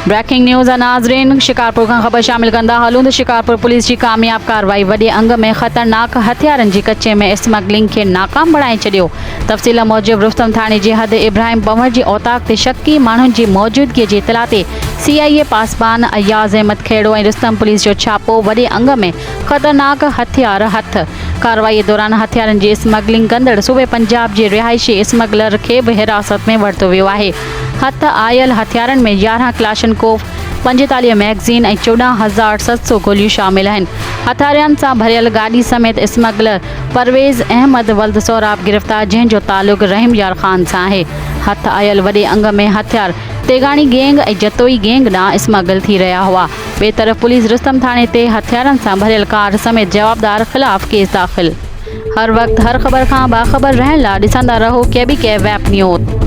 Breaking news नाज़रीन शिकारपुर का खबर शामिल कंदा हलूं तो शिकारपुर पुलिस की कामयाब कार्रवाई वॾे अंग में ख़तरनाक हथियारनि जी कच्चे में स्मगलिंग के नाकाम बणाए छॾियो। तफ़सील मूजिब रुस्तम थाणे जी हद इब्राहिम पंवर जी औताक ते शक्की माण्हुनि जी मौजूदगी जी इतला ते CIA पासबान अयाज़ अहमद खेड़ो ऐं रुस्तम पुलिस जो छापो वॾे अंग में ख़तरनाक हथियार हथ। कार्रवाई दौरान हथियारनि जी स्मगलिंग कंदड़ सूबे पंजाब जे रिहाइशी स्मगलर खे बि हिरासत में वरितो वियो आहे। हथ आयल हथियारनि में 11 क्लाशनकोफ 45 मैगज़ीन ऐं 14,700 गोलियूं शामिल आहिनि। हथियारनि सां भरियल गाॾी समेत स्मगलर परवेज़ अहमद वल्द सौराब गिरफ़्तार, जंहिंजो तालुक़ रहीम यार ख़ान सां आहे। हथ आयल वॾे अंग में हथियार तेगाणी गैंग ऐं जतोई गैंग ॾांहुं स्मगल थी रहिया हुआ। ॿिए तरफ़ पुलिस रुस्तम थाणे ते हथियारनि सां भरियल कार समेत जवाबदार ख़िलाफ़ केस दाख़िल। हर वक़्तु हर ख़बर खां बाख़बर रहण लाइ ॾिसंदा रहो KBK वेब न्यूज़।